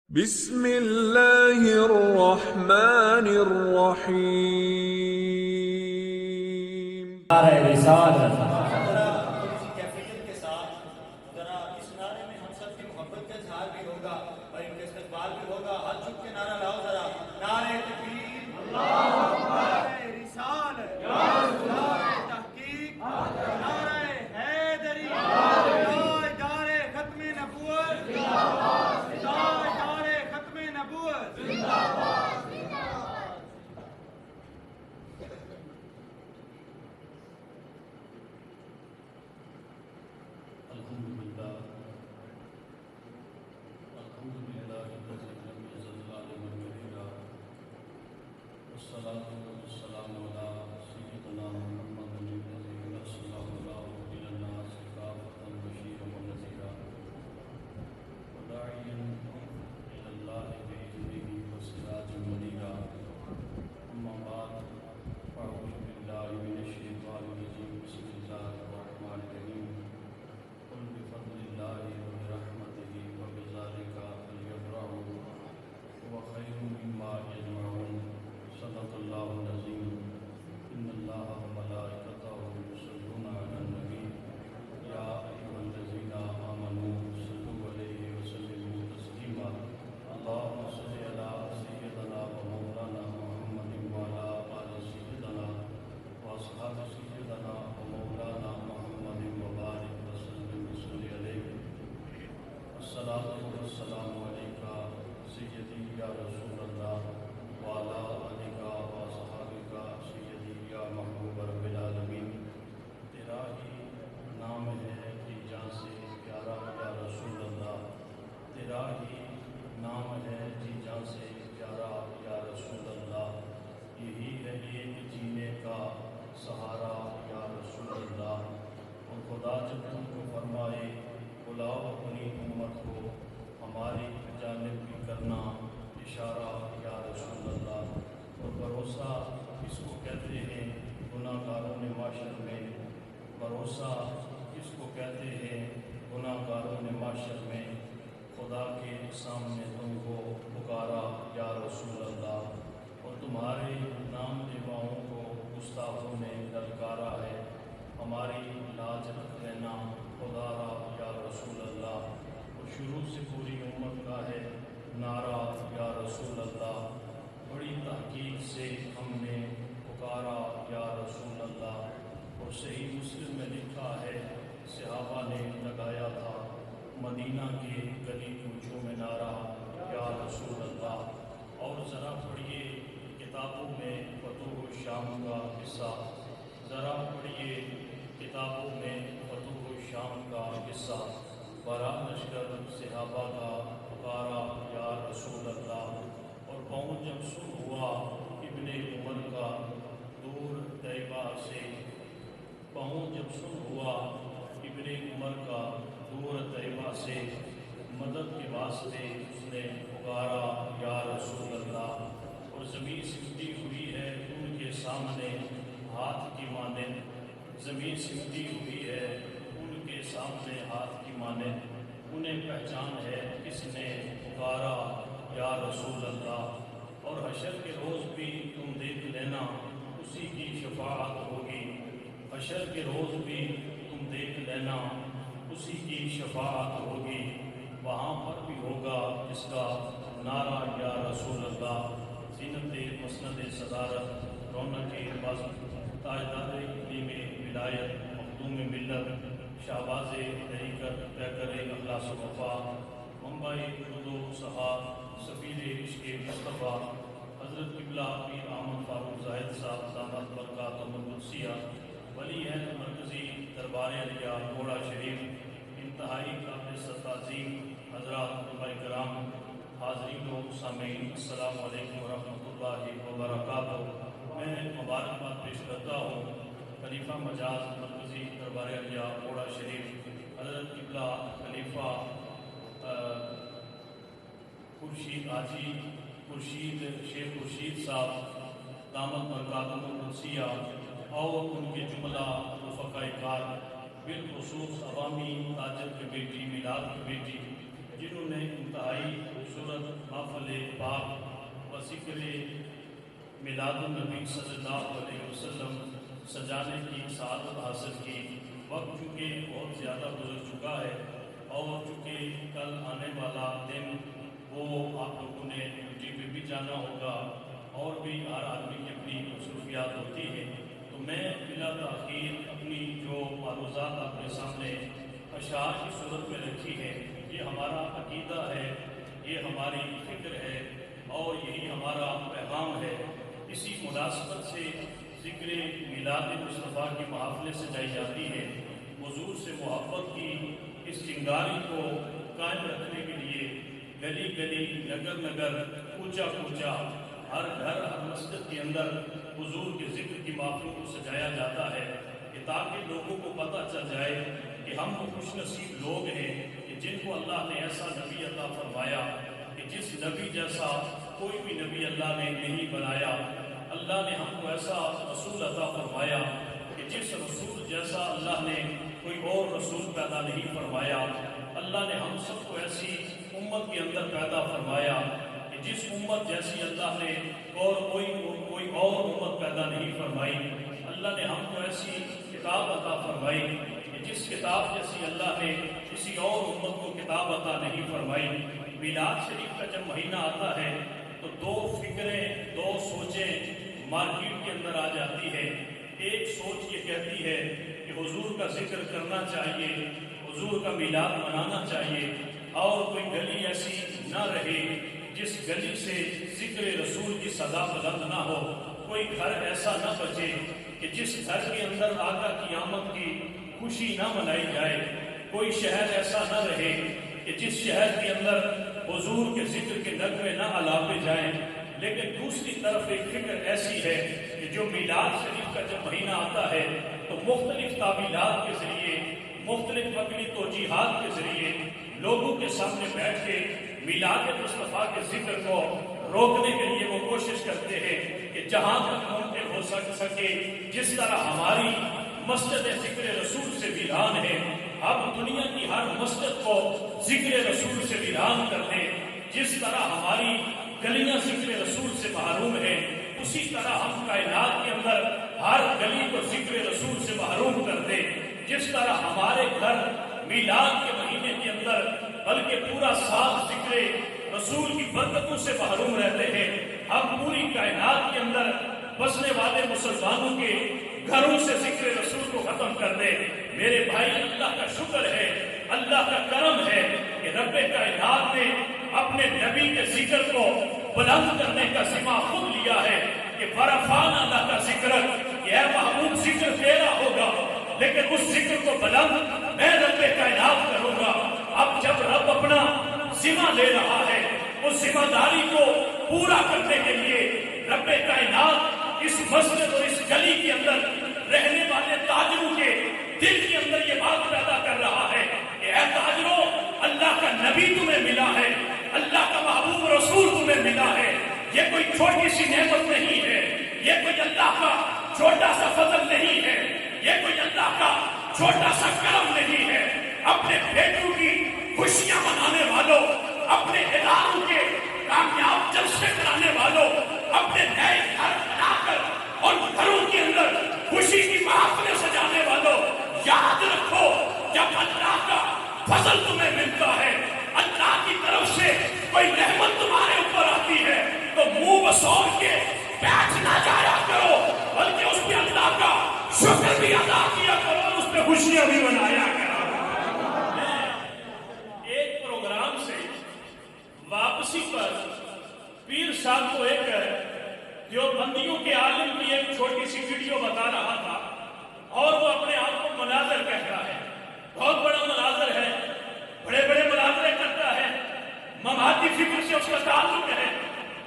بسم اللہ الرحمن الرحیم۔ رسالت ذرا اسی کیفیت کے ساتھ ذرا اس نعرے میں ہم سب کی محبت کا اظہار بھی ہوگا اور ان کا استقبال بھی ہوگا۔ ہاتھ جھک کے نعرہ لاؤ ذرا، نعرہ تکبیر، اللہ اکبر، نعرہ رسالت، نعرہ تحقیق، نعرہ حیدری، تاجدار ختم نبوت، تاجدار ختم نبوت۔ بھروسہ کس کو کہتے ہیں گناہ گاروں نے معاشر میں، خدا کے سامنے تم کو پکارا یا رسول اللہ، اور تمہارے نام لیواؤں کو گستاخوں نے للکارا ہے، ہماری لاج رکھ لینا خدا را یا رسول اللہ۔ اور شروع سے پوری امت کا ہے نعرہ یا رسول اللہ، بڑی تحقیق سے ہم نے پکارا یا رسول اللہ۔ اور صحیح مسلم میں لکھا ہے صحابہ نے لگایا تھا مدینہ کے گلی کوچوں میں نعرہ یا رسول اللہ۔ اور ذرا پڑھیے کتابوں میں فتح الشام کا قصہ، ذرا پڑھیے کتابوں میں فتح الشام کا قصہ، بارہ لشکر صحابہ کا پکارا یا رسول اللہ۔ اور پاؤں جب سن ہوا ابن عمر کا دور طیبہ سے، پاؤں جب سن ہوا ابن عمر کا دور طیبہ سے، مدد کے واسطے اس نے پکارا یا رسول اللہ۔ اور زمین سمٹی ہوئی ہے ان کے سامنے ہاتھ کی مانند، زمین سمٹی ہوئی ہے ان کے سامنے ہاتھ کی مانند، انہیں پہچان ہے کس نے پکارا یا رسول اللہ۔ اور حشر کے روز بھی تم دیکھ لینا اسی کی شفاعت ہوگی، حشر کے روز بھی تم دیکھ لینا اسی کی شفاعت ہوگی، وہاں پر بھی ہوگا جس کا نعرہ یا رسول اللہ۔ زینت مسند صدارت، رونق بزم، تاجدار اقلیم ولایت، مخدوم ملت، شہباز طریقت، پیکر اخلاص و وفا، منبع خلود و صفا، سفیر عشق مصطفیٰ، حضرت قبلہ پیر احمد فاروق زاہد صاحب دامت برکاتہ القدسیہ، ولی ہے مرکزی دربار علیہ گوڑا شریف، انتہائی قابل تعظیم حضرات علماء کرام، حاضرین و سامعین، السلام علیکم ورحمۃ اللہ وبرکاتہ۔ میں مبارکباد پیش کرتا ہوں خلیفہ مجاز مرکزی دربار علیہ گوڑا شریف حضرت قبلہ خلیفہ خورشید حاجی خورشید شیخ خورشید صاحب دامت برکاتہ القدسیہ، اور ان کے جملہ رفقاء کار، بالخصوص عوامی تاجر کی بیٹی، میلاد کی بیٹی، جنہوں نے انتہائی خوبصورت ذکر میلاد النبی صلی اللہ علیہ وسلم سجانے کی سعادت حاصل کی۔ وقت چونکہ بہت زیادہ گزر چکا ہے اور چونکہ کل آنے والا دن وہ آپ لوگوں نے ڈیوٹی پہ بھی جانا ہوگا اور بھی ہر آدمی کی اپنی مصروفیات ہوتی ہے، تو میں بلا تاخیر اپنی جو معروضات آپ کے سامنے اشعار کی صورت میں رکھی ہے، یہ ہمارا عقیدہ ہے، یہ ہماری فکر ہے اور یہی ہمارا پیغام ہے۔ اسی مناسبت سے ذکر میلاد مصطفیٰ کی محافلیں سجائی جاتی ہے۔ حضور سے محبت کی اس چنگاری کو قائم رکھنے کے لیے گلی گلی، نگر نگر، کوچہ کوچہ، ہر گھر، ہر مسجد کے اندر حضور کے ذکر کی محفلوں کو سجایا جاتا ہے کہ تاکہ لوگوں کو پتہ چل جائے کہ ہم وہ خوش نصیب لوگ ہیں کہ جن کو اللہ نے ایسا نبی عطا فرمایا کہ جس نبی جیسا کوئی بھی نبی اللہ نے نہیں بنایا۔ اللہ نے ہم کو ایسا رسول عطا فرمایا کہ جس رسول جیسا اللہ نے کوئی اور رسول پیدا نہیں فرمایا۔ اللہ نے ہم سب کو ایسی امت کے اندر پیدا فرمایا کہ جس امت جیسی اللہ نے اور کوئی اور امت پیدا نہیں فرمائی۔ اللہ نے ہم کو ایسی کتاب عطا فرمائی کہ جس کتاب جیسی اللہ نے کسی اور امت کو کتاب عطا نہیں فرمائی۔ میلاد شریف کا جب مہینہ آتا ہے تو دو فکریں، دو سوچیں مارکیٹ کے اندر آ جاتی ہے۔ ایک سوچ یہ کہتی ہے کہ حضور کا ذکر کرنا چاہیے، حضور کا میلاد منانا چاہیے، اور کوئی گلی ایسی نہ رہے جس گلی سے ذکر رسول کی صدا بلند نہ ہو، کوئی گھر ایسا نہ بچے کہ جس گھر کے اندر آقا کی آمد کی خوشی نہ منائی جائے، کوئی شہر ایسا نہ رہے کہ جس شہر کے اندر حضور کے ذکر کے نغمے نہ الاپے جائیں۔ لیکن دوسری طرف ایک فکر ایسی ہے کہ جو میلاد شریف کا جب مہینہ آتا ہے تو مختلف تعبیرات کے ذریعے، مختلف عقلی توجیحات کے ذریعے لوگوں کے سامنے بیٹھ کے میلاد مصطفیٰ کے ذکر کو روکنے کے لیے وہ کوشش کرتے ہیں کہ جہاں تک ممکن ہو سکے، جس طرح ہماری مسجد ذکر رسول سے ویران ہے، اب دنیا کی ہر مسجد کو ذکر رسول سے ویران کر دیں۔ جس طرح ہماری گلیاں ذکر رسول سے محروم ہیں، اسی طرح ہم کائنات کے اندر ہر گلی کو ذکر رسول سے محروم کر دیں۔ جس طرح ہمارے گھر میلاد کے مہینے کے اندر بلکہ پورا سال ذکر رسول کی برکتوں سے محروم رہتے ہیں، ہم پوری کائنات کے اندر بسنے والے مسلمانوں کے گھروں سے ذکر رسول کو ختم کر دے۔ میرے بھائی، اللہ کا شکر ہے، اللہ کا کرم ہے کہ رب کائنات نے اپنے نبی کے ذکر کو بلند کرنے کا ذمہ خود لیا ہے کہ برفان اللہ کا ذکر، کہ اے محبوب ذکر تیرا ہوگا لیکن اس ذکر کو بلند میں رب کائنات کروں گا۔ اب جب رب اپنا ذمہ لے رہا ہے، اس ذمہ داری کو پورا کرنے کے لیے رب کائنات اس مسجد اور اس گلی کے اندر رہنے والے تاجروں کے دل کے اندر یہ بات پیدا کر رہا ہے کہ اے تاجروں، اللہ کا نبی تمہیں ملا ہے، اللہ کا محبوب رسول تمہیں ملا ہے۔ یہ کوئی چھوٹی سی نعمت نہیں ہے، یہ کوئی اللہ کا چھوٹا سا فضل نہیں ہے، یہ کوئی اللہ کا چھوٹا سا کرم نہیں ہے۔ اپنے بیٹوں کی خوشیاں منانے والوں، اپنے اداروں کے کامیاب جلسے کرانے والوں، اپنے نئے گھر بنا کر اور گھروں کے اندر خوشی کی محفلیں سجانے والوں، یاد رکھو جب اللہ کا فضل تمہیں ملتا ہے، اللہ کی طرف سے کوئی رحمت تمہارے اوپر آتی ہے تو منہ بسور کے بیٹھ نہ جایا کرو، بلکہ اس پہ اللہ کا شکر بھی ادا کیا کرو اور اس پہ خوشیاں بھی منایا کرو۔ ایک پروگرام سے واپسی پر پیر صاحب کو ایک دیوبندیوں کے عالم کی ایک چھوٹی سی ویڈیو بتا رہا تھا اور وہ اپنے آپ کو مناظر کہتا ہے، بہت بڑا مناظر ہے، بڑے بڑے مناظرے کرتا ہے، مماتی فکر سے اس کا تعلق ہے۔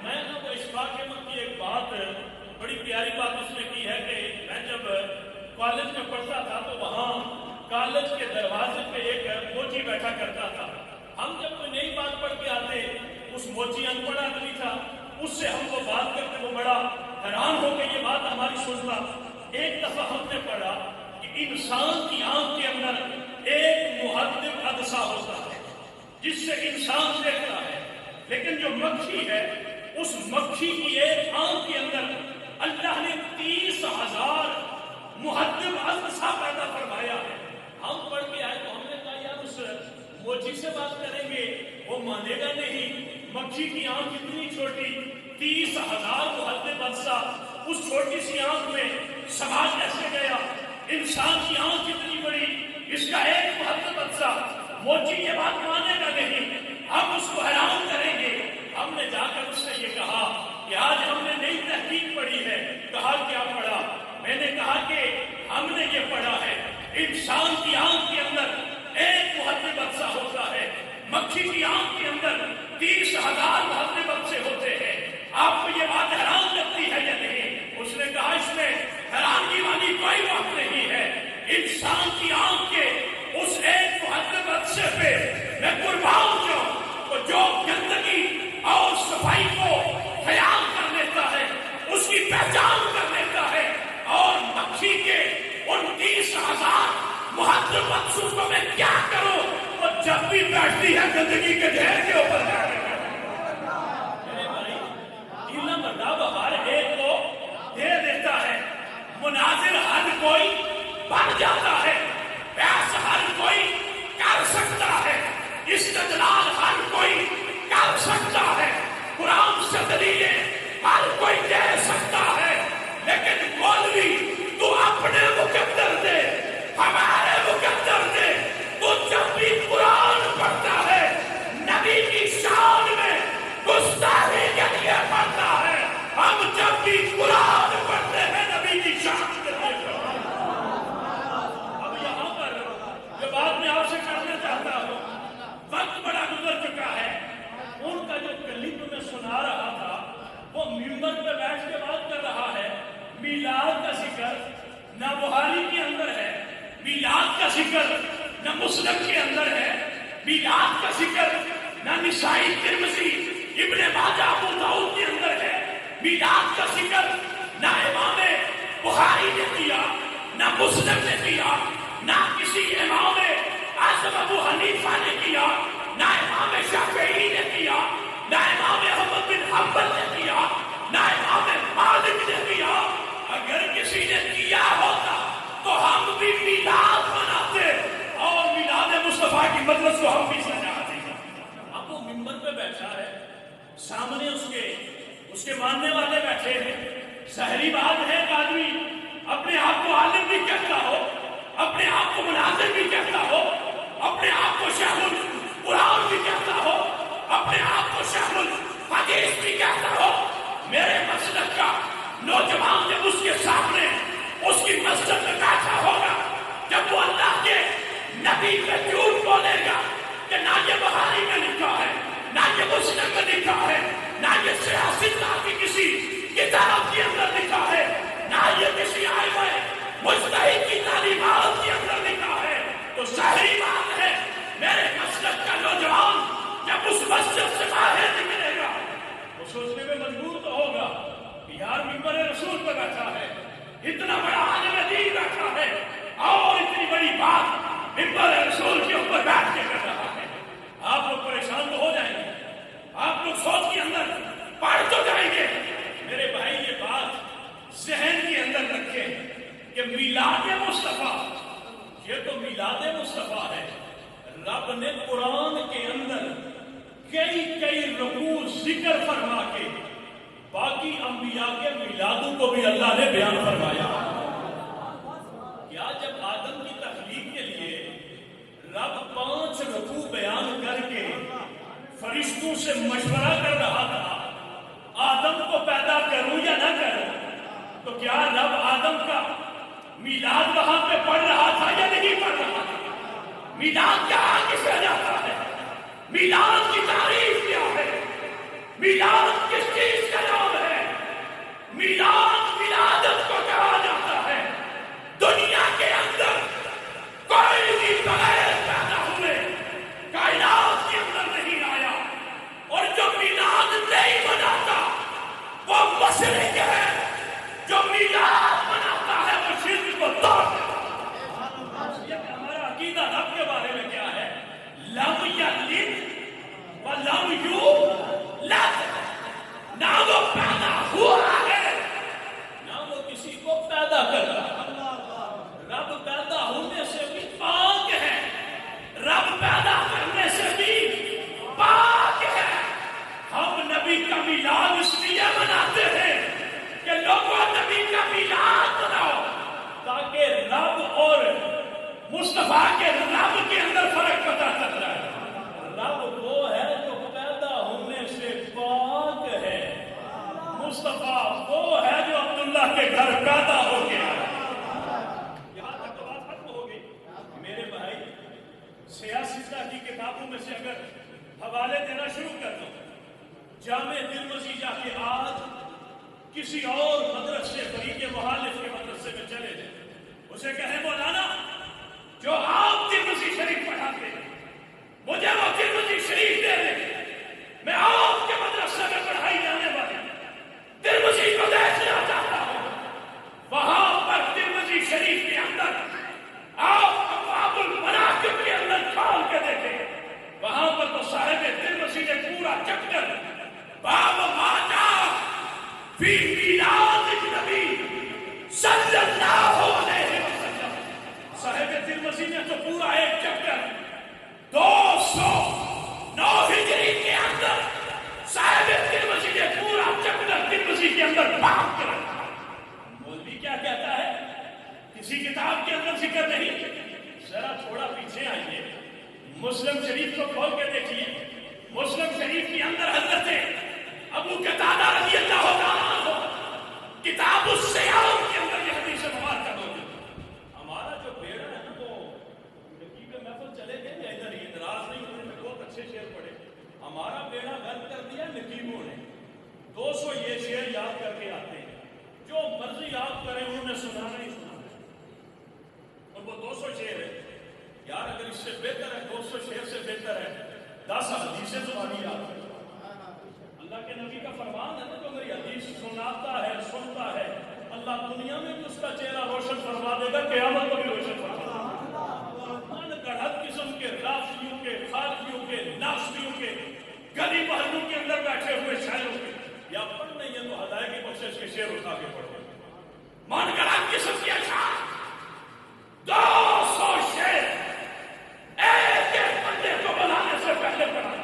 میں نے وہ اشفاق احمد کی ایک بات، بڑی پیاری بات اس نے کی ہے کہ میں جب کالج میں پڑھتا تھا تو وہاں کالج کے دروازے پہ ایک موچی بیٹھا کرتا تھا۔ ہم جب کوئی نئی بات پڑھ کے آتے، اس موچی ان پڑھ آدمی تھا، اس سے ہم کو بات کرتے وہ بڑا حیران ہو کے یہ بات ہماری سنتا۔ ایک دفعہ ہم نے پڑھا کہ انسان کی آنکھ کے اندر ایک محدب عدسہ ہوتا ہے جس سے انسان دیکھتا ہے، لیکن جو مکھی ہے اس مکھی کی ایک آنکھ کے اندر اللہ نے 30,000 محدب اقصا پیدا فرمایا ہے. ہم پڑھ کے آئے تو ہم نے کہا یار اس موچی سے بات کریں گے وہ مانے گا نہیں. مکھی کی آنکھ اتنی چھوٹی, 30,000 محدب اقصا اس چھوٹی سی آنکھ میں سما کیسے گیا؟ انسان کی آنکھ اتنی بڑی, اس کا ایک محدب اقصا, موچی یہ بات مانے گا نہیں. ہم اس کو حیران کریں گے. ہم نے جا کر اس سے یہ کہا کہ آج ہم نے نئی تحقیق پڑھی ہے. کہا کیا پڑھا؟ میں نے کہا کہ ہم نے یہ پڑھا ہے انسان کی آنکھ کے اندر ایک محدب اقصا ہوتا ہے, مکھی کی آنکھ کے اندر 30,000 محدب اقصے ہوتے ہیں. آپ کو یہ بات حیران لگتی ہے یا نہیں؟ اس نے کہا اس میں حیرانی والی کوئی بات نہیں ہے. انسان کی آنکھ کے اس ایک محدب اقصے پہ میں قربان جاؤں تو جو گندگی اور صفائی کو خیال کر لیتا ہے اس کی پہچان کر لیتا ہے. اور مکھی کے 29,000 محدب اقصوں کو میں کیا کروں؟ وہ جب بھی بیٹھتی ہے گندگی کے ڈھیر کے اوپر بیٹھتی ہے. ہر ایک کو دے دیتا ہے, مناظر ہر کوئی بن جاتا ہے, بحث ہر کوئی کر سکتا ہے, استدلال ہر کوئی کر سکتا ہے, قرآن سے دلیلیں ہر کوئی دے سکتا ہے. لیکن مولوی تو اپنے مقدر دے, ہمارے مقدر دے. تو جب بھی قرآن پڑھتا ہے نبی کی شان میں گستاخی کے لیے پڑھتا ہے. ہم جب بھی قرآن پڑھتے ہیں نبی کی شان کے لیے پڑھتے ہیں. اب یہاں پر جو بات میں آپ سے کرنا چاہتا ہوں, وقت بڑا گزر چکا ہے. ان کا جو کلپ میں سنا رہا تھا وہ ممبر پہ بیٹھ کے بات کر رہا ہے. میلاد کا ذکر نہ بخاری کے اندر ہے, میلاد کا ذکر نہ مسلم کے اندر ہے, میلاد کا ذکر نہ نسائی ترمذی ابن ماجہ ابو داؤد کے اندر ہے, میلاد کا ذکر نہ امام بخاری نے کیا نہ مسلم نے کیا نہ کسی امام اعظم ابو حنیفہ نے کیا نہ امام شافعی نے کیا نہ امام احمد بن حنبل نے کیا نہ امام مالک نے کیا. اگر کسی نے کیا ہوتا تو ہم بھی میلاد مناتے اور میلاد مصطفیٰ کی مجلس کو ہم بھی سجاتے. اب وہ منبر پہ بیٹھا ہے, سامنے اس کے ماننے والے بیٹھے ہیں. ظاہری بات ہے ایک آدمی اپنے آپ کو عالم بھی کہتا ہو, اپنے آپ کو مناظر بھی کہتا ہو, اپنے آپ کو شیخ القرآن بھی کہتا ہو, اپنے آپ کو شیخ الحدیث بھی کہتا ہو. میرے مسلک کا نوجوان جب اس کے سامنے اس کی مسجد میں بیٹھا ہوگا, جب وہ اللہ کے نبی پہ جھوٹ بولے گا کہ نہ یہ بخاری میں لکھا ہے نہ یہ مسلم میں لکھا ہے نہ یہ سیاستدان کی کسی کتاب کے اندر لکھا ہے نہ یہ کسی ائمہ مجتہد کی تعلیمات کے اندر لکھا ہے, تو ظاہری بات ہے میرے مسلک کا نوجوان جب اس مسجد سے باہر نکلے گا وہ سوچنے میں مجبور تو ہوگا کہ یار منبر رسول پہ بیٹھا ہے, اتنا بڑا عالم دین بیٹھا ہے اور اتنی بڑی بات منبر رسول کے اوپر بیٹھ کے کر رہا ہے. آپ لوگ پریشان تو ہو جائیں گے, آپ لوگ سوچ کے اندر پڑھ تو جائیں گے. میرے بھائی یہ بات ذہن کے اندر رکھیں کہ میلاد مصطفیٰ, یہ تو میلاد مصطفیٰ ہے. رب نے قرآن کے اندر کئی رکوع ذکر فرما کے باقی انبیاء کے میلادوں کو بھی اللہ نے بیان فرمایا. کیا جب آدم کی تخلیق کے لیے رب 5 رکوع بیان کر کے فرشتوں سے مشورہ کر رہا تھا آدم کو پیدا کروں یا نہ کروں, تو کیا رب آدم کا میلاد وہاں پہ پڑھ رہا تھا یا نہیں پڑھ رہا تھا؟ میلاد کہاں کسے جاتا ہے؟ میلاد کی تعریف کیا ہے؟ میلاد کس چیز کا نام ہے؟ میلاد ولادت کو کہا جاتا ہے. دنیا کے اندر کوئی بھی بغیر پیدا ہوئے کائنات کے اندر نہیں آیا, اور جو میلاد نہیں مناتا وہ مشرک ہے, جو میلاد مناتا ہے وہ شرک کو توڑ دیتا. ہمارا عقیدہ رب کے بارے میں کیا ہے؟ لم یلد ولم یولد. جامع ترمذی جا کے آج کسی اور مدرسے فریق مخالف کے مدرسے میں چلے جائیں، اسے کہیں مولانا جو آپ ترمذی شریف پڑھاتے ہیں مجھے وہ ترمذی شریف دے دیں، میں آپ کے مدرسے میں پڑھائی جانے والی ترمذی کو دیکھنا چاہتا ہوں۔ وہاں پر ترمذی شریف کے اندر آپ ابواب المناقب کے اندر کھول کے دیکھیں، وہاں پر تو صاحب ترمذی نے پورا چیپٹر باب ما جاء فی میلاد النبی صلی اللہ علیہ وسلم، صاحب ترمذی نے تو پورا ایک چیپٹر 209 ہجری کے اندر صاحب ترمذی نے پورا چیپٹر ترمذی کے اندر باب کر رکھا۔ مولوی کیا کہتا ہے کسی کتاب کے اندر ذکر نہیں؟ ذرا تھوڑا پیچھے آئیے، مسلم شریف کو کھول کے دیکھیے، مسلم شریف کے اندر حضرت ابو قتادہ رضی اللہ تعالیٰ عنہ کتاب الصیام کے اندر یہ حدیث مبارکہ موجود ہے۔ ہمارا جو بیڑا ہے نا وہ نقیب محفل چلے گئے یا ادھر ہی اندراز نہیں، انہوں نے بہت اچھے شعر پڑھے، ہمارا بیڑا غرق کر دیا نقیبوں نے۔ 200 یہ شعر یاد کر کے آتے ہیں، جو مرضی یاد کریں انہوں نے سنانا ہی سنانا، اور وہ 200 شعر ہے۔ یار اگر اس سے بہتر ہے، 200 شعر سے بہتر ہے 10 حدیثیں تمہاری یاد کریں۔ اللہ کے نبی کا فرمان ہے نا، جو میری حدیث سناتا ہے سنتا ہے اللہ دنیا میں بھی اس کا چہرہ روشن فرما دے گا، قیامت کو بھی روشن فرما دے گا۔ من گڑھت قسم کے رافضیوں کے، خارجیوں کے، ناصریوں کے، گلی محلوں کے اندر بیٹھے ہوئے شاعروں کے، یا پڑھ نہیں ہے تو ہدایت کی بخشش کے شعر اٹھا کے پڑھے۔ من گڑھت قسم کے اشعار 200 شعر ایک ایک بندے کو بنانے سے پہلے پڑھا دے۔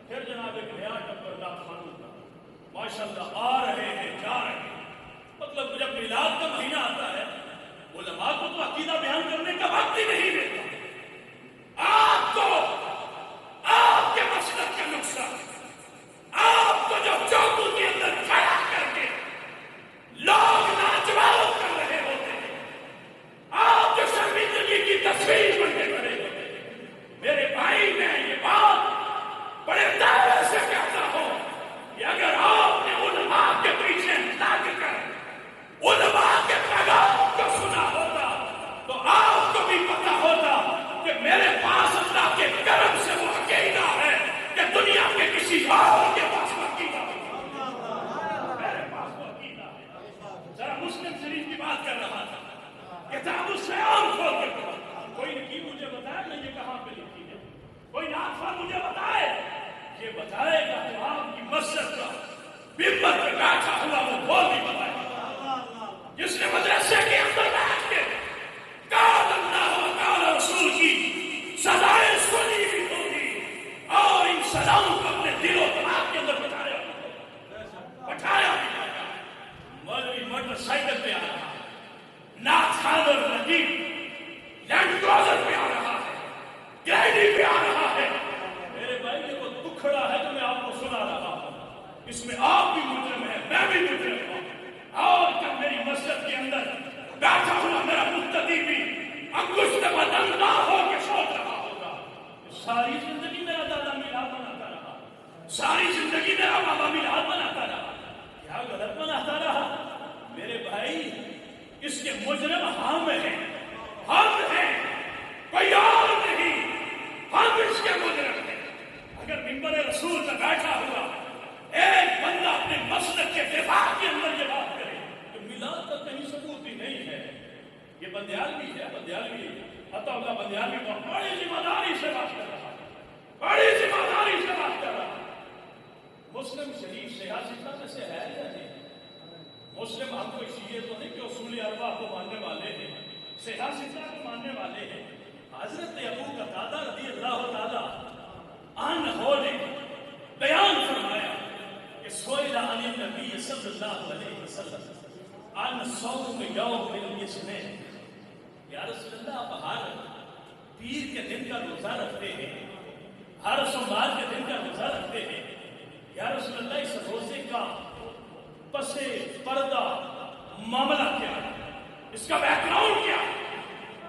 پھر جناب ایک نیا ٹبر خانوں کا ماشاءاللہ آ رہے ہیں جا رہے ہیں، مطلب جب میلاد کا مہینہ آتا ہے علماء کو تو عقیدہ بیان کرنے کا وقت ہی نہیں ملتا۔ آپ کو آپ کے مسلک کا نقصہ، آپ کو جو چوکوں کے اندر کھڑا کر کے لوگ ناجواب کر رہے ہوتے ہیں، آپ جو شرمندگی کی تصویر بننے کھڑے ہوتے ہیں، میرے بھائی میں یہ بات بڑے دعوے سے کہتا ہوں کہ اگر آپ نے علماء کے پیچھے لگ کر علماء کے پیغام کو سنا ہوتا تو آپ کو بھی پتا ہوتا کہ میرے پاس اللہ کے کرم سے وہ عقیدہ ہے کہ دنیا کے کسی اور کے پاس وہ عقیدہ نہیں، میرے پاس وہ عقیدہ ہے۔ ذرا مسلم شریف کی بات کر رہا تھا، کتاب الصیام کھول کے پڑھا، کوئی نقیب مجھے بتائے نا یہ کہاں پہ لکھی ہے، کوئی ناظر مجھے بتائے، یہ بتائے گا تو آپ کی مسجد کا ممبر پہ بیٹھا ہوا وہ بول بھی بتائے گا، جس نے مدرسے کے اندر بیٹھ کے قال اللہ و قال رسول کی سزائیں سنی بھی ہوگی اور ان سزاؤں کو اپنے دل و دماغ کے اندر بٹھایا بھی ہوگا۔ مولوی موٹر سائیکل پہ آ رہا ہے، ناخوان اور نقیب لینڈ کروزر پہ آ رہا ہے، گریڈی پہ آ رہا ہے، میرے بھائی یہ وہ دکھڑا ہے جو میں آپ کو سنا رہا ہوں، اس میں آپ بھی مجرم ہیں میں بھی مجرم ہوں، اور جب میری مسجد کے اندر بیٹھا ہوا میرا مقتدی بھی انگشت بدن نہ ہو کے سوچ رہا ہوگا، ساری زندگی میرا دادا میلاد مناتا رہا، ساری زندگی میرا بابا میلاد مناتا رہا، کیا غلط مناتا رہا؟ میرے بھائی اس کے مجرم ہم ہیں، کوئی اور نہیں، ہم اس کے مجرم ہیں۔ اگر ممبر رسول پر بیٹھا ہوا ایک بندہ اپنے مسلک کے دفاع کے اندر یہ بات کرے تو میلاد کا کہیں ثبوت ہی نہیں ہے، یہ بندیالوی ہے، بندیالوی عطا اللہ بندیالوی کو بڑی ذمہ داری سے بات کر رہا ہے، بڑی ذمہ داری سے بات کر رہا ہے۔ مسلم شریف سیاستہ میں سے ہے یا نہیں؟ مسلم ہم کوئی شیعہ تو نہیں کہ اصول اربعہ کو ماننے والے ہیں، سیاستہ کو ماننے والے ہیں۔ حضرت ابو قتادہ رضی اللہ تعالیٰ عنہ نے بیان فرمایا کہ سئل عن النبی صلی اللہ علیہ وسلم عن صوم یوم الاثنین، یا رسول اللہ آپ ہر پیر کے دن کا روزہ رکھتے ہیں، ہر سوموار کے دن کا روزہ رکھتے ہیں، یا رسول اللہ اس روزے کا پس پردہ معاملہ کیا ہے، اس کا بیک گراؤنڈ کیا ہے،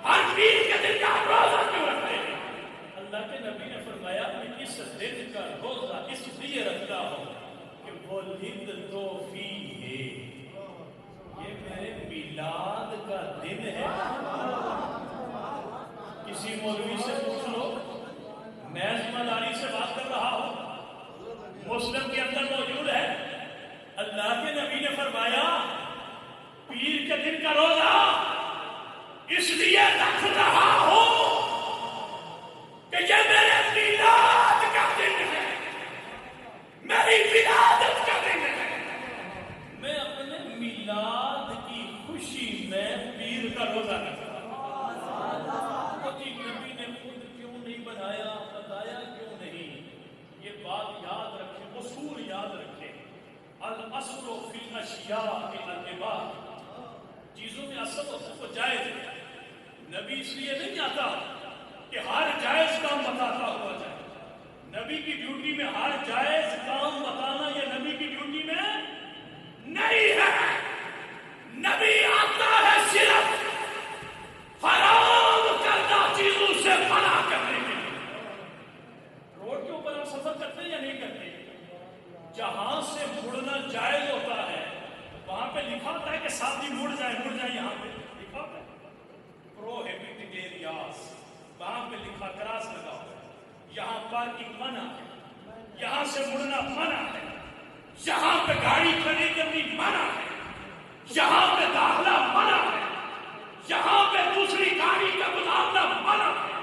ہر پیر کے دن کا روزہ کیوں رکھتے ہیں؟ اللہ کے نبی نے فرمایا میں اس دن کا روزہ اس لیے رکھتا ہوں ولدت فیہ، یہ میرے میلاد کا دن ہے۔ کسی مولوی سے پوچھ لو، میں ذمہ داری سے بات کر رہا ہوں، مسلم کے اندر موجود ہے۔ اللہ کے نبی نے فرمایا پیر کے دن کا روزہ اس لیے رکھ رہا ہوں کہ یہ میرے میلاد کا دن ہے، میری ولادت کا دن ہے۔ میں اپنے میلاد کی خوشی میں پیر کا روزہ رکھتا ہوں۔ جی نبی نے خود کیوں نہیں بنایا، بتایا کیوں نہیں؟ یہ بات یاد رکھیں، اصول یاد رکھیں۔ الاصل فی الاشیاء الاباحہ، چیزوں میں اصل ہوتا ہے وہ جائز ہے۔ نبی اس لیے نہیں آتا کہ ہر جائز کام بتاتا ہوا جائے۔ نبی کی ڈیوٹی میں ہر جائز کام بتانا یہ نبی کی ڈیوٹی میں نہیں ہے۔ نبی آتا ہے صرف حرام کردہ چیزوں سے منع کرنے کے لیے۔ روڈ کے اوپر ہم سفر کرتے ہیں یا نہیں کرتے؟ جہاں سے مڑنا جائز ہوتا ہے وہاں پہ لکھا ہوتا ہے کہ ساتھی مڑ جائے یہاں پہ لکھا ہوتا ہے پروہیبٹڈ ایریاز، وہاں پہ لکھا کراس لگا ہوتا ہے، یہاں پارکنگ منع ہے، یہاں سے مڑنا منع ہے، یہاں پہ گاڑی کھڑی کرنی منع ہے، یہاں پہ داخلہ منع ہے، یہاں پہ دوسری گاڑی کا گزارنا منع ہے،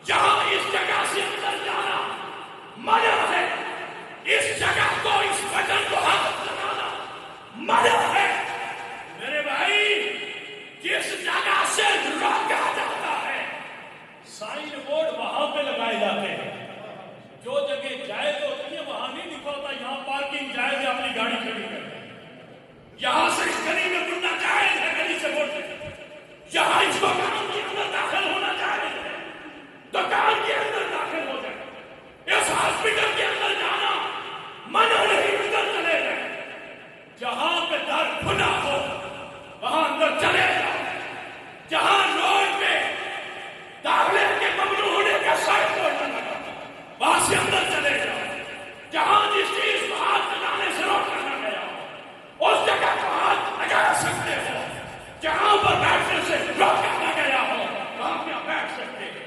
یہاں اس جگہ سے اندر جانا منع ہے، اس جگہ کو اس بٹن کو ہاتھ لگانا منع ہے۔ میرے بھائی جس جگہ سے روکا جاتا ہے سائن بورڈ وہاں پہ لگائے جاتے ہیں۔ جو جگہ جائز ہوتی ہے وہاں نہیں لکھا ہوتا یہاں پارکنگ جائز ہے اپنی گاڑی کھڑی کر، یہاں سے اس گلی میں مڑنا جائز ہے گلی سے مڑ کے، یہاں اس دکان کے اندر داخل ہونا جائز ہے دکان کے اندر داخل ہو جائے، اس ہاسپٹل کے اندر جانا منع نہیں، اندر چلے جائے، جہاں پہ در کھلا ہو وہاں اندر چلے جاؤ، جہاں روڈ پہ داخلے کے ممنوع ہونے کا سائن بورڈ لگا وہاں سے اندر چلے جاؤ، جہاں جس چیز کو ہاتھ لگانے سے روکا نہ گیا اس جگہ کو ہاتھ لگا سکتے ہو، جہاں پر بیٹھنے سے روکا نہ گیا ہو وہاں پہ بیٹھ سکتے ہو۔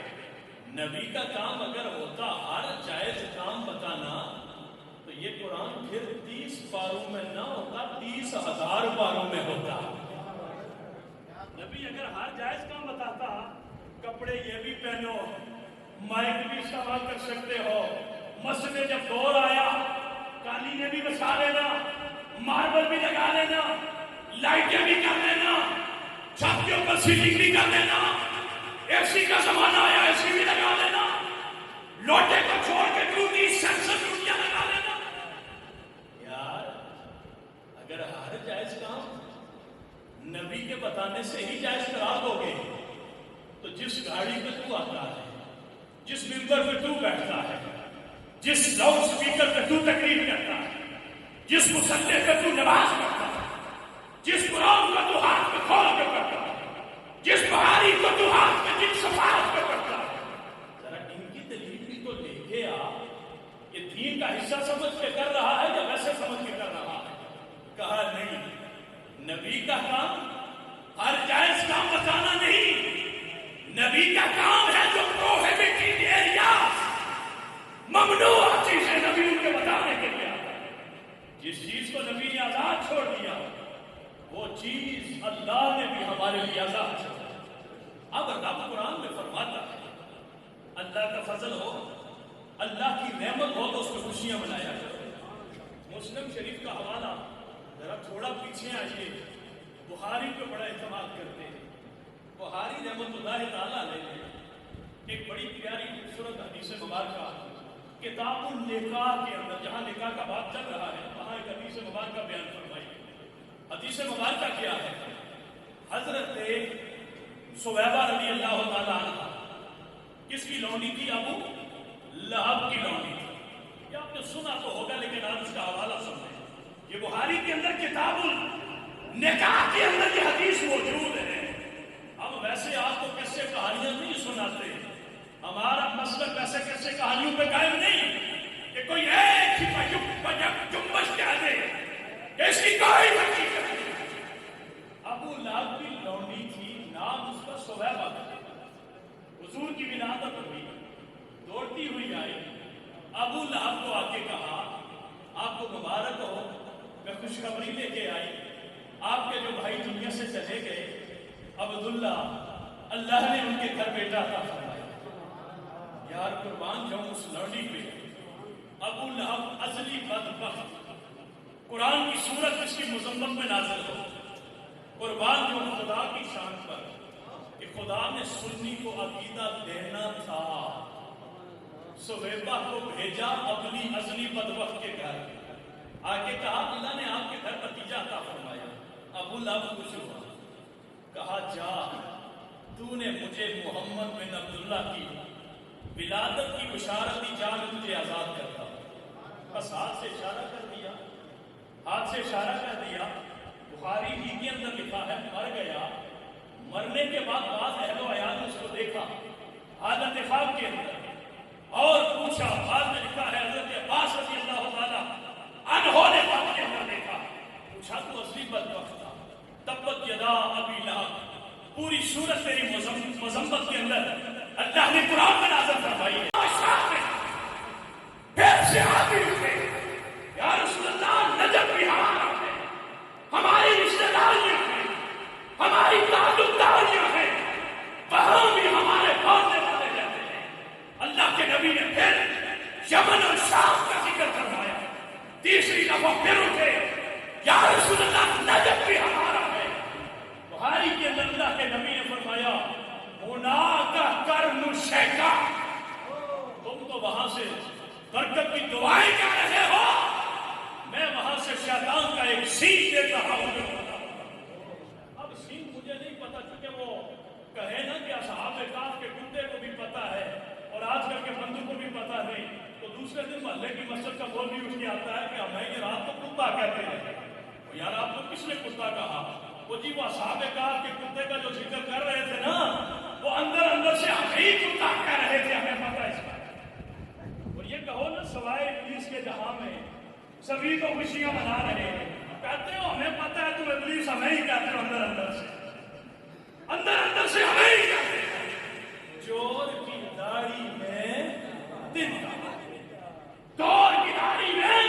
نبی کا کام اگر ہوتا ہر جائز کام بتانا تو یہ قرآن پھر 30 پاروں میں نہ ہوتا، 30,000 پاروں میں ہوتا۔ نبی اگر ہر جائز کام بتاتا، کپڑے یہ بھی پہنو، مائک بھی استعمال کر سکتے ہو، مسجد میں جب دور آیا قالینیں بھی بچھا لینا، ماربل بھی لگا لینا، لائٹیں بھی کر لینا، چھت کے اوپر سیلنگ بھی کر لینا، اے سی کا زمانہ آیا اے سی بھی لگا لینا، لوٹے کو چھوڑ کے ٹوٹی سینسر ٹوٹیاں لگا لینا۔ یار اگر ہر جائز کام نبی کے بتانے سے ہی جائز قرار دو گے تو جس گاڑی پہ تو آتا ہے، جس ممبر پہ تو بیٹھتا ہے، جس لاؤڈ سپیکر پہ تو تقریر کرتا ہے، جس مصلی پہ تو نماز پڑھتا ہے، جس قرآن کو تو ہاتھ میں کھول کے پڑھتا ہے، جس بہاری کو تو ہاتھ میں جن صفحات پہ پڑھتا ہے، ذرا ان کی دلیل بھی تو لے کے آ، یہ دین کا حصہ سمجھ کے کر رہا ہے یا ویسے سمجھ کے کر رہا ہے؟ کہا نہیں، نبی کا کام ہر جائز کام بتانا نہیں، نبی کا کام ہے جو پروہیبٹڈ ایریاز ممنوع چیزیں نبی ان کے بتانے کے لیے آتا ہے۔ جس چیز کو نبی نے آزاد چھوڑ دیا وہ چیز اللہ نے بھی ہمارے لیے آزاد چھوڑا۔ اب رب قرآن میں فرماتا ہے اللہ کا فضل ہو، اللہ کی رحمت ہو تو اس کو خوشیاں منایا جائے۔ مسلم شریف کا حوالہ ذرا تھوڑا پیچھے آئیے، بخاری پہ بڑا اعتماد کرتے ہیں۔ بخاری رحمت اللہ تعالیٰ علیہ ایک بڑی پیاری خوبصورت حدیث مبارکہ کتاب النکاح کے اندر، جہاں نکاح کا بات چل رہا ہے وہاں ایک حدیث مبارکہ بیان فرمائی۔ حدیث مبارکہ کیا ہے؟ حضرت سویبہ رضی اللہ تعالیٰ عنہ کس کی لونڈی تھی؟ ابو لہب کی لونڈی تھی۔ یہ آپ نے سنا تو ہوگا لیکن آپ اس کا حوالہ سنیں۔ یہ بخاری کے اندر کتاب النکاح کے اندر یہ حدیث موجود ہے۔ اب ویسے آپ کو کیسے کہانیاں نہیں سناتے، ہمارا مسلک ویسے کیسے کہانیوں پہ قائم نہیں کہ کوئی ایک ہی جنبش کہہ دے خوشخبری لے کے آئی، آپ کے جو بھائی دنیا سے چلے گئے عبداللہ، اللہ نے ان کے گھر بیٹا عطا فرمایا۔ یار قربان جاؤں اس لڑی پہ، ابو لہب ازلی بدبخت، قرآن کی سورت اس کی مذمت میں نازل ہو، قربان جاؤں خدا کی شان پر کہ خدا نے سنی کو عقیدہ دینا تھا، سہیبہ کو بھیجا اپنی ازلی بدبخت کے گھر، آگے کہا اللہ نے آپ کے گھر بھتیجا عطا فرمایا۔ ابو لہب خوش ہوا، کہا جا تو نے مجھے محمد بن عبداللہ کی ولادت کی بشارت دی، جا میں تجھے آزاد کرتا ہوں۔ بس ہاتھ سے اشارہ کر دیا، ہاتھ سے اشارہ کر دیا۔ بخاری ہی کے اندر لکھا ہے مر گیا، مرنے کے بعد بعض اہل و عیال نے اس کو دیکھا حالت خواب کے اندر اور پوچھا، بعد میں لکھا ہے حضرت عباس رضی اللہ تعالیٰ عنہ نے خواب کے اندر دیکھا، پوچھا تو اصلی بدبخت تھا، تبت یدا ابی لہب، پوری سورت تیری مذمت کے اندر اللہ نے قرآن میں نازل فرمائی ہے۔ پھر سے آگے اٹھے، یا رسول اللہ نجف بھی ہمارا ہے، ہماری رشتہ داریاں ہیں، ہماری تعلق داریاں ہیں، وہاں بھی ہمارے بولنے والے رہتے ہیں۔ اللہ کے نبی نے پھر یمن اور شام کا ذکر فرمایا، تیسری دفعہ پھر اٹھے، یا رسول اللہ نجف بھی ہمارا ہے۔ بخاری کے اندر اللہ کے نبی نے فرمایا مناقہ کرن شیطا، تم تو وہاں سے برکت کی دعائیں کر رہے ہو، میں وہاں سے شیطان کا ایک سینگ دیتا ہوں۔ اب سینگ مجھے نہیں پتا، چونکہ وہ کہے نا کہ اصحاب کہف کے کتے کو بھی پتا ہے اور آج کل کے بندوں کو بھی پتا نہیں، تو دوسرے دن محلے کی مسجد کا بول بھی اٹھ کے آتا ہے کہ ہمیں یہ رات کو کتا کہتے ہیں۔ یار آپ کو کس نے کتا کہا؟ وہ جی وہ اصحاب کہف کے کتے کا جو ذکر کر رہے تھے نا، وہ اندر اندر سے ہمیں ہی کتا کہہ رہے تھے، ہمیں پتا اس کا۔ اور یہ کہو نا سوائے ابلیس کے جہاں میں سبھی تو خوشیاں منا رہے ہیں، کہتے ہو ہمیں پتا ہے تم ابلیس ہمیں ہی کہتے ہو، اندر اندر سے ہمیں ہی کہتے ہیں۔ چور کی داڑھی میں دن کا، چور کی داڑھی میں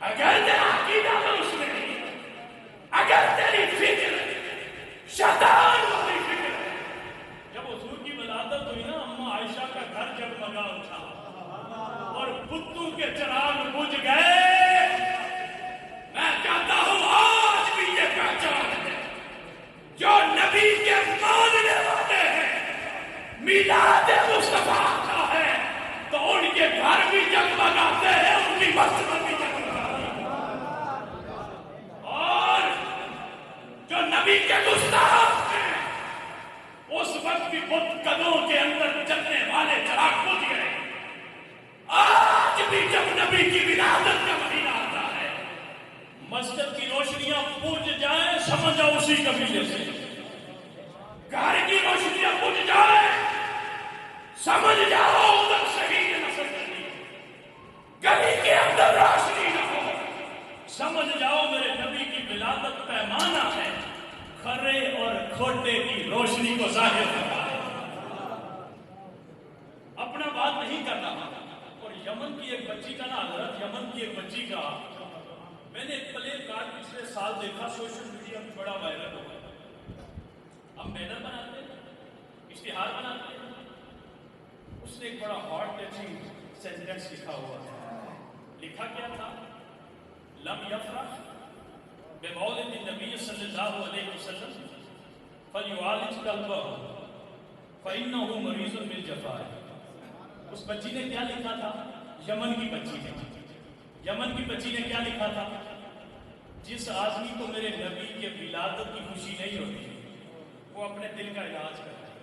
اگر تیرا عقیدہ درست نہیں، اگر تیری فکر شیطان والی فکر ہے۔ جب حضور کی ولادت ہوئی نا، اماں عائشہ کا گھر جگمگا اٹھا اور بتوں کے چراغ بجھ گئے۔ میں کہتا ہوں آج بھی یہ پہچان ہے، جو نبی کے ماننے والے ہیں، میلاد مصطفیٰ آتا ہے تو ان کے گھر بھی جگمگاتے ہیں، ان کی مسجد بھی جگمگاتی ہے، اور جو نبی کے گستاخ ہیں اس وقت بھی بت قدموں کے اندر چلنے والے چراغ بجھ گئے۔ آج بھی جب نبی کی ولادت کا مہینہ آتا ہے، مسجد کی روشنیاں بجھ جائیں، سمجھ جاؤ اسی قبیلے سے، گھر کی روشنیاں بجھ جائیں، سمجھ جاؤ ادھر شہید نسل کرنی، گلی کے اندر روشنی نہ ہو، سمجھ جاؤ میرے نبی کی ولادت پیمانہ ہے، کھرے اور کھوٹے کی روشنی کو ظاہر کرتا ہے۔ اپنا بات نہیں کرنا۔ اور یمن کی ایک بچی کا نا حضرت، یمن کی ایک بچی کا میں نے ایک پلے کارڈ پچھلے سال دیکھا، سوشل میڈیا میں بڑا وائرل ہو گیا۔ ہم بینر بناتے ہیں، اشتہار بناتے ہیں، اس نے ایک بڑا ہارٹ ٹچنگ سینٹینس لکھا ہوا تھا۔ لکھا کیا تھا؟ لم یفرح بمولد النبی صلی اللہ علیہ وسلم فلیعالج قلبہ فإنہ مریض بالجفاء۔ اس بچی نے کیا لکھا تھا؟ یمن کی بچی نے کیا لکھا تھا؟ جس آدمی کو میرے نبی کے ولادت کی خوشی نہیں ہوتی وہ اپنے دل کا علاج کرتا ہے۔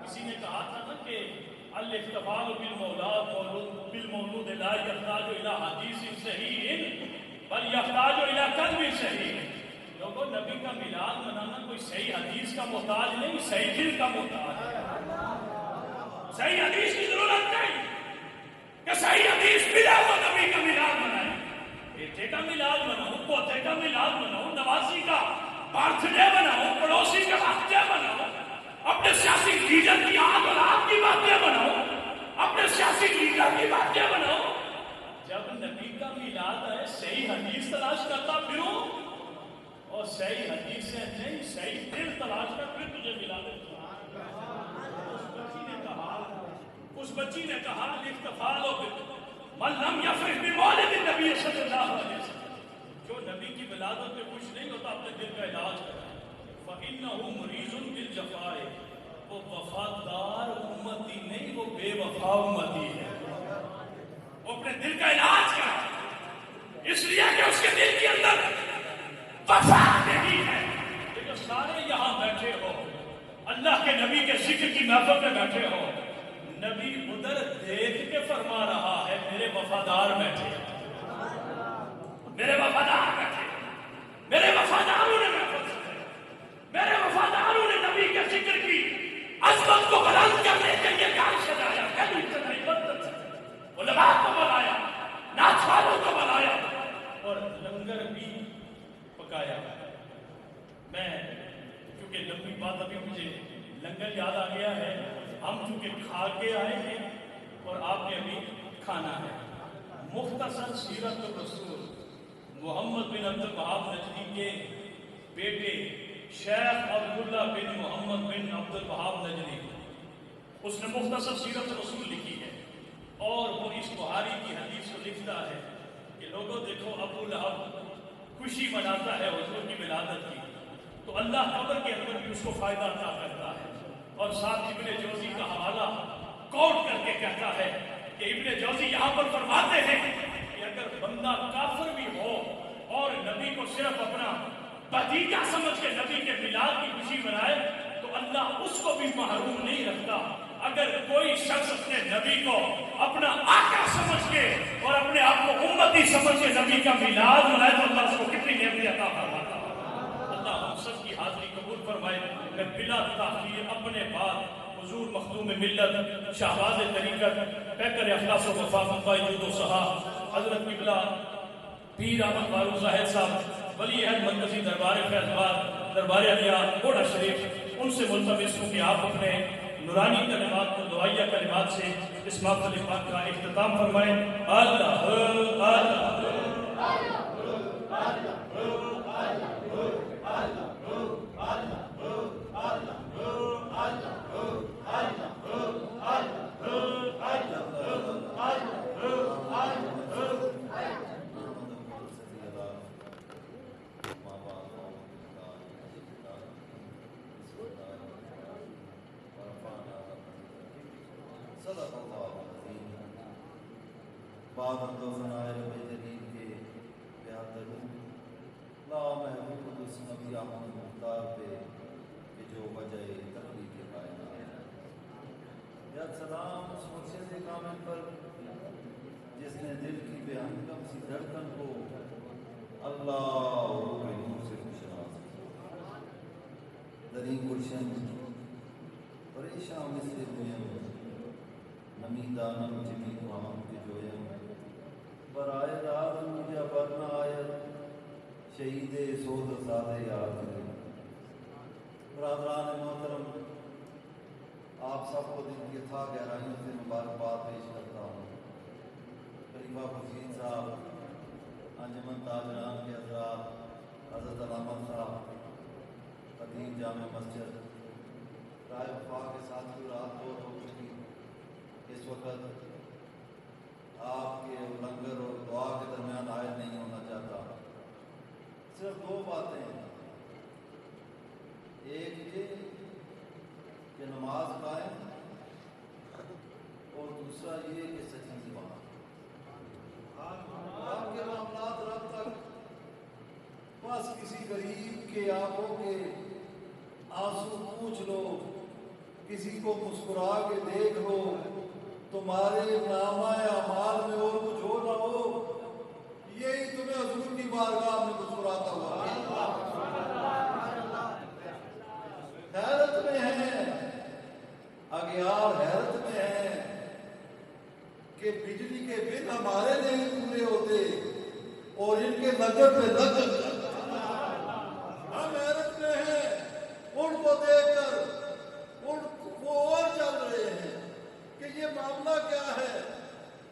کسی نے کہا تھا نا کہ الاحتفال بالمولود لا یحتاج الی حدیث صحیح بل یحتاج الی قلب صحیح۔ لوگوں، نبی کا میلاد منانا کوئی صحیح حدیث کا محتاج نہیں، صحیح دل کا محتاج ہے۔ صحیح حدیث کی ضرورت نہیں کہ صحیح حدیث ملا تو نبی کا میلاد منائے، بیٹے کا میلاد مناؤ، پوتے کا میلاد مناؤ، نواسی کا برتھ ڈے مناؤ، پڑوسی کا برتھ ڈے مناؤ، اپنے سیاسی لیڈر کی آگ اور آگ کی باتیں بناؤ، اپنے سیاسی لیڈر کی باتیں بناؤ۔ جب نبی کا میلاد ہے صحیح حدیث تلاش کرتا پھروں، اور صحیح حدیث سے نہیں صحیح دل تلاش کر پھر تجھے میلاد ہے۔ اس بچی نے کہا الاحتفال من لم یفرح بمولد النبی صلی اللہ علیہ وسلم، جو نبی کی ولادت پہ خوش نہیں ہوتا اپنے دل کا علاج کرے، فإنہ مریض بالجفاء، وہ وفادار امتی نہیں، وہ بے وفا امتی ہے، وہ اپنے دل کا علاج کرے، اس لیے کہ اس کے دل کے اندر وفا نہیں ہے۔ یہ جو سارے یہاں بیٹھے ہو، اللہ کے نبی کے ذکر کی محفل میں بیٹھے ہو، نبی ادھر دیکھ کے فرما رہا ہے میرے وفادار بیٹھے، میرے وفادار بیٹھے، میرے وفاداروں نے محفل سنائی، میرے وفاداروں نے نبی کے ذکر کی عظمت کو بلند کرنے کے لیے گھر سجایا، گلی سجائی، بدت سجائی، علماء کو بلایا، ناچوالوں کو بلایا، اور لنگر بھی پکایا۔ میں کیونکہ لمبی بات ابھی مجھے لنگر یاد آ گیا ہے، ہم چونکہ کھا کے آئے ہیں اور آپ نے ابھی کھانا ہے۔ مختصر سیرت الرسول محمد بن عبد الوہاب نجدی کے بیٹے شیخ عبداللہ بن محمد بن عبد الوہاب نجدی، اس نے مختصر سیرت الرسول لکھی ہے، اور وہ اس بخاری کی حدیث کو لکھتا ہے کہ لوگوں دیکھو ابو لہب خوشی مناتا ہے حضور کی ولادت کی، تو اللہ قبر کے اندر بھی اس کو فائدہ عطا کرتا ہے۔ اور ساتھ ابن جوزی کا حوالہ کوٹ کر کے کہتا ہے کہ ابن جوزی یہاں پر فرماتے ہیں کہ اگر بندہ کافر بھی ہو اور نبی کو صرف اپنا بھتیجا سمجھ کے نبی کے میلاد کی خوشی منائے تو اللہ اس کو بھی محروم نہیں رکھتا۔ اگر کوئی شخص اپنے نبی کو اپنا آقا سمجھ کے اور اپنے آپ کو امتی سمجھ کے نبی کا میلاد منائے تو اللہ اس کو کتنی نعمتیں عطا فرماتا ہے۔ اللہ ہم سب کی حاضری قبول فرمائے۔ میں بلا تاخیر اپنے بعد حضور مخدوم ملت شہباز طریقت پیکر اخلاص و وفا مقبہ جود و صحا حضرت قبلہ پیر احمد فاروق زاہد صاحب ولی عہد مرکزی دربار فیض آباد دربار علیہ کوڑا شریف، ان سے ملتمس ہوں کہ آپ اپنے نورانی کلمات کو دعائیہ کلمات سے اس محفل پاک کا اختتام فرمائیں۔ اللہ اللہ صدق اللہ العظیم۔ بعد حمد و ثناء رب جلیل کے بیان درود لا محبوب اس نبی احمد مختار پہ کہ جو وجہ تخلیق کائنات ہے۔ یا سلام اس مرشد کامل پر جس نے دل کی بے ہنگم سی دھڑکن کو اللہ کے نور سے خوشناس کیا۔ دری گلشن پریشان مثل گویم نمی دانم جمی کو ہم کے جویم برائے راز مجھے برنا آیت شہید سوز سادے یاد کرے۔ برادران محترم، آپ سب کو دل کی تھا گہرائیوں سے مبارکباد پیش کرتا ہوں۔ خلیفہ حسین صاحب، انجمن تاجران کے حضرات، حضرت علامہ صاحب، قدیم جامع مسجد، رائے وفا کے ساتھ رات دور ہو چکی، اس وقت آپ کے لنگر اور دعا کے درمیان عائد نہیں ہونا چاہتا۔ صرف دو باتیں ہیں، ایک یہ کہ نماز قائم اور دوسرا یہ کہ سچی زبان۔ آپ کے معاملات رب تک بس کسی غریب کے آنکھوں کے آنسو پوچھ لو، کسی کو مسکرا کے دیکھ لو، تمہارے نامہ اعمال میں اور کچھ ہو نہ ہو، یہی تمہیں حضور کی بارگاہ میں مسکراتا ہوا حیرت میں ہیں، اغیار حیرت میں ہیں کہ بجلی کے بل ہمارے نہیں پورے ہوتے اور ان کے نظر پہ نظر۔ ہم حیرت میں ہیں ان کو دیکھ کر، وہ اور چل رہے ہیں کہ یہ معاملہ کیا ہے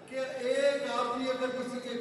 کہ ایک آدمی اگر کسی کے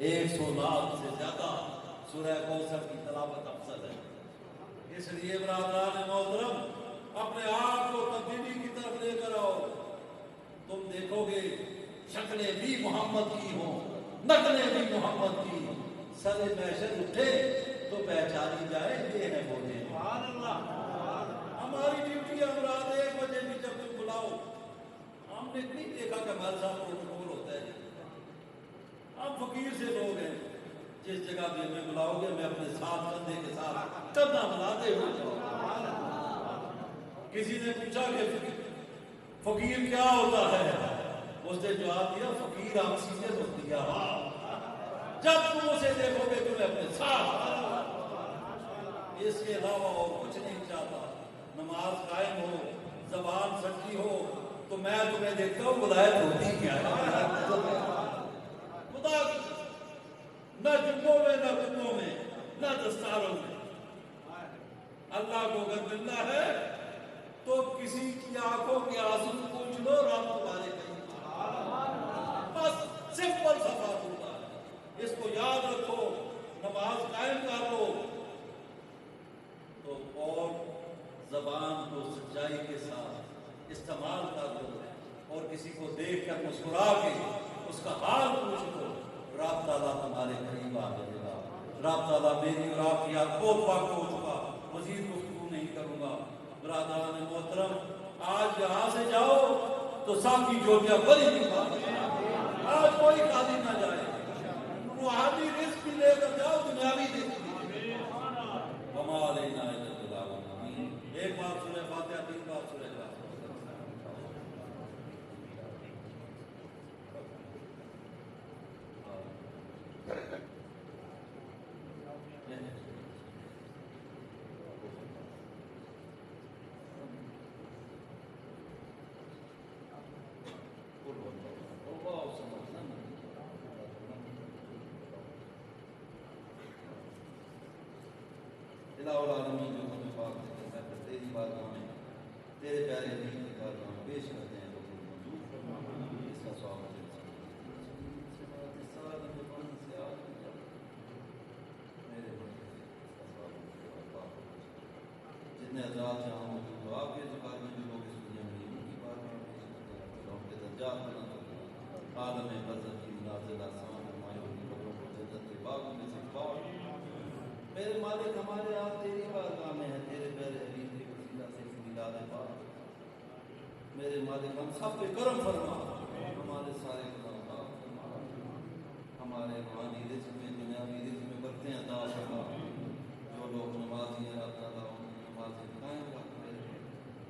100 لاکھ سے زیادہ سورہ کوثر کی تلاوت افضل ہے۔ اس لیے برادران محترم اپنے آپ کو تبدیلی کی طرف لے کر آؤ، تم دیکھو گے شکلیں بھی محمد کی ہوں، نقلیں بھی محمد کی، سر محشر اٹھے تو پہچانی جائے یہ ہے وہ دن۔ ہماری ڈیوٹی ہے رات 1 بجے بھی جب تم بلاؤ، ہم نے نہیں دیکھا کہ ہمارے ساتھ پروٹوکول ہوتا ہے، ہم فقیر سے لوگ ہیں، جس جگہ بھی ہمیں بلاؤ گے میں اپنے ساتھ کندھے کے ساتھ کندھا ملاتے ہوئے۔ کسی نے پوچھا کہ فقیر کیا ہوتا ہے، اس نے جواب دیا فقیر حیثیت ہوتی ہے، جب تم اسے دیکھو گے تمہیں اپنے ساتھ، اس کے علاوہ اور کچھ نہیں چاہتا۔ نماز قائم ہو، زبان سچی ہو تو میں تمہیں دیکھتا ہوں ولایت ہوتی کیا ہے خدا کی، نہ جنگوں میں نہ کتوں میں نہ دستاروں میں۔ اللہ کو اگر ملنا ہے تو کسی کی آنکھوں کے آنسو پوچھ لو، رب تمہارے کہیں، بس سمپل سا بات ہوتا ہے، اس کو یاد رکھو، نماز قائم کر لو تو، اور زبان کو سچائی کے ساتھ استعمال کر لو، اور کسی کو دیکھ کر مسکرا کے اس کا حال پوچھ لو، رب تعالیٰ تمہارے قریب آ جائے گا۔ رب تعالیٰ میری اور آپ کی آنکھ بہت وقت ہو چکا، مزید گفتگو نہیں کروں گا۔ برادران محترم آج یہاں سے جاؤ تو سب کی جوڑیاں بڑی کی بات ہے، آج کوئی خالی نہ جائے، روحانی رزق بھی لے کر جاؤ، دنیاوی رزق بھی۔ وما علینا الا البلاغ المبین۔ ایک بار سورہ فاتحہ، 3 بار سورہ اخلاص۔ الہ العالمین جو ہمیں پاک دیتے ہیں، تیری بارگاہ میں تیرے پیارے دین کی بارگاہ میں پیش کرتے ہیں، لوگوں کو منظور فرما، اس کا ثواب دے۔ جتنے حضرات یہاں موجود ہو، آپ کے اعتقاد میں جو لوگ اس دنیا میں نہیں، ان کی بارگاہ میں پیش کرتے ہیں، پھر ہم کے درجات بلند کرتے، عالم برزخ کی نازل آسمان فرمائے، ان کی قبروں کو جنت کے باغوں میں سے پاک۔ میرے مالک ہمارے آپ تیری بارگاہ میں ہیں، تیرے پیارے حبیب کے وسیلہ سے میلاد پاک۔ میرے مالک ہم سب پہ کرم فرما، ہمارے سارے گناہ معاف فرما، ہمارے روحانی رزق میں دنیاوی رزق میں برکتیں عطا فرما۔ جو لوگ نمازی ہیں اللہ تعالیٰ ان کی نمازیں قائم رکھ،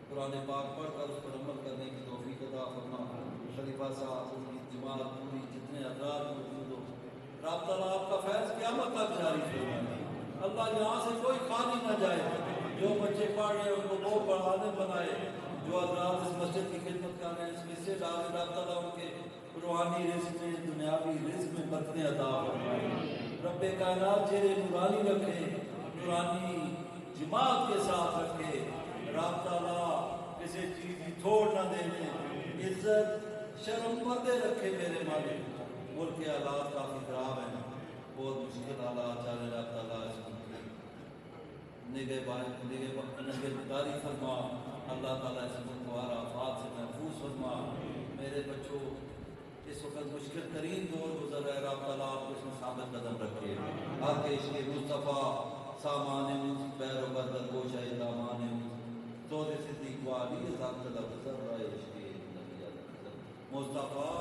قرآن پاک پڑھ کر اس پر عمل کرنے کی توفیق عطا فرما۔ خلیفہ صاحب، ان کی جماعت پوری، جتنے حضرات موجود ہو، رب تعالیٰ آپ کا فیض قیامت تک جاری فرمائے۔ اللہ یہاں سے کوئی خالی نہ جائے، جو بچے پڑھ رہے ہیں ان کو بہت بڑھانے بنائے، جو حضرات اس مسجد کی خدمت کر رہے ہیں اس میں سے ڈالے، رب تعالیٰ ان کے روحانی رزق میں دنیاوی رزق میں برکتیں عطا فرمائے۔ رب کائنات چہرے نورانی رکھے، نورانی جماعت کے ساتھ رکھے، رب تعالیٰ کسی چیز کی تھوڑ نہ دینے، عزت شرم پردے رکھے۔ میرے مالک ملک کے حالات کافی خراب ہیں، بہت مشکل حالات چل رہے، رب تعالیٰ اس کو نگہداری فرما، اللہ تعالیٰ اس ملک کو ہر آفات سے محفوظ فرما۔ میرے بچوں اس وقت مشکل ترین دور گزر رہا ہے، رب تعالیٰ آپ کو اس میں ثابت قدم رکھے، آپ کے عشق مصطفیٰ سامان پیر و بدر گوشہ دامان سود صدیق والی ذات طلب ذرہ عشق نبی مصطفیٰ